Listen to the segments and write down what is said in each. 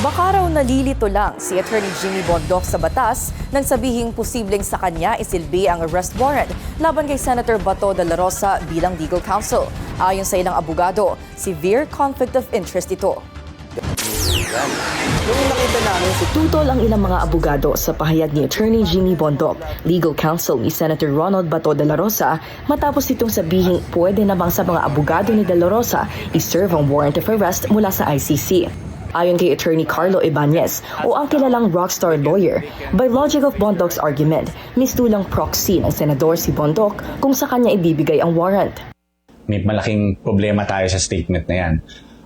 Baka raw nalilito lang si Attorney Jimmy Bondoc sa batas nang sabihing posibleng sa kanya isilbi ang arrest warrant laban kay Senator Bato de la Rosa bilang legal counsel. Ayon sa ilang abogado, severe conflict of interest ito. Tutol ang ilang mga abogado sa pahayag ni Attorney Jimmy Bondoc, legal counsel ni Senator Ronald Bato de la Rosa, matapos itong sabihing pwede namang sa mga abogado ni de la Rosa iserve ang warrant of arrest mula sa ICC. Ayon kay Attorney Carlo Ibanez o ang kilalang rockstar lawyer, by logic of Bondoc's argument, mistulang proxy ng senador si Bondoc kung sa kanya ibibigay ang warrant. May malaking problema tayo sa statement na yan.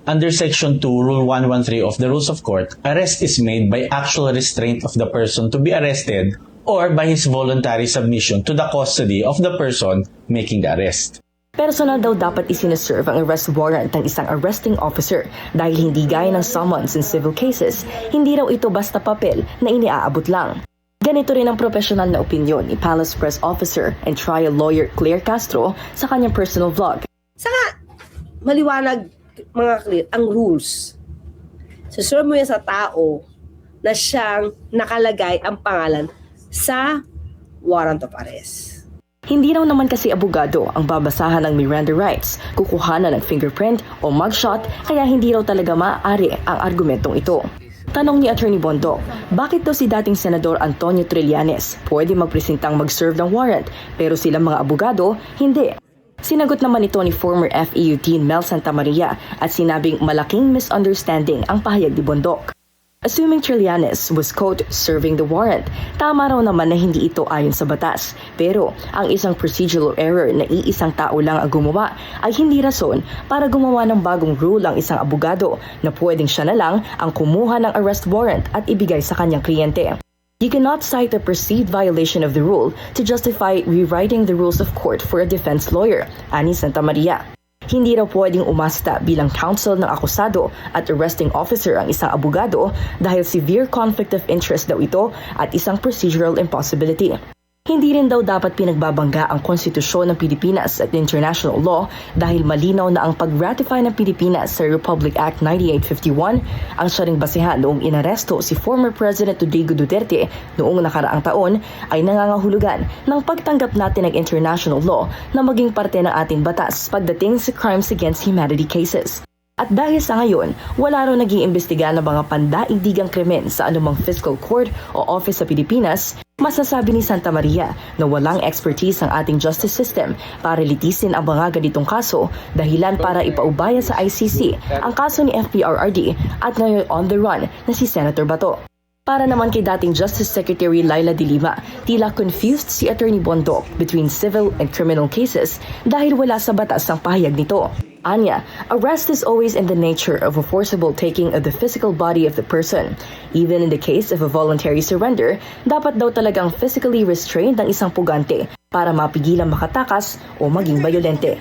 Under Section 2, Rule 113 of the Rules of Court, arrest is made by actual restraint of the person to be arrested or by his voluntary submission to the custody of the person making the arrest. Personal daw dapat isineserve ang arrest warrant ng isang arresting officer dahil hindi gaya ng summons in civil cases, hindi raw ito basta papel na iniaabot lang. Ganito rin ang professional na opinyon ni Palace Press Officer and trial lawyer Claire Castro sa kanyang personal vlog. Saka, maliwanag mga clear, ang rules. Susunod mo yan sa tao na siyang nakalagay ang pangalan sa warrant of arrest. Hindi raw naman kasi abogado ang babasahan ng Miranda rights, kukuhanan ng fingerprint o mugshot, kaya hindi raw talaga maaari ang argumentong ito. Tanong ni Attorney Bondoc, bakit daw si dating Senador Antonio Trillanes pwede magpresentang mag-serve ng warrant pero silang mga abogado, hindi? Sinagot naman ito ni former FEU Dean Mel Santamaria at sinabing malaking misunderstanding ang pahayag ni Bondoc. Assuming Trillanes was, quote, serving the warrant, tama raw naman na hindi ito ayon sa batas. Pero ang isang procedural error na iisang tao lang ang gumawa ay hindi rason para gumawa ng bagong rule ang isang abogado na pwedeng siya na lang ang kumuha ng arrest warrant at ibigay sa kanyang kliyente. You cannot cite a perceived violation of the rule to justify rewriting the rules of court for a defense lawyer, ani Santamaria. Hindi raw pwedeng umasta bilang counsel ng akusado at arresting officer ang isang abogado dahil severe conflict of interest daw ito at isang procedural impossibility. Hindi rin daw dapat pinagbabangga ang konstitusyon ng Pilipinas at international law dahil malinaw na ang pag-ratify ng Pilipinas sa Republic Act 9851 ang siya ring basehan noong inaresto si former President Rodrigo Duterte noong nakaraang taon ay nangangahulugan ng pagtanggap natin ng international law na maging parte ng ating batas pagdating sa crimes against humanity cases. At dahil sa ngayon, wala raw nag-iimbestiga ng mga pandaigdigang krimen sa anumang fiscal court o office sa Pilipinas, masasabi ni Santamaria na walang expertise ang ating justice system para litisin ang mga ganitong kaso, dahilan para ipaubaya sa ICC ang kaso ni FPRRD at ngayon on the run na si Senator Bato. Para naman kay dating Justice Secretary Laila De Lima, tila confused si Attorney Bondoc between civil and criminal cases dahil wala sa batas ang pahayag nito. Anya, arrest is always in the nature of a forcible taking of the physical body of the person. Even in the case of a voluntary surrender, dapat daw talagang physically restrained ang isang pugante para mapigilang makatakas o maging bayolente.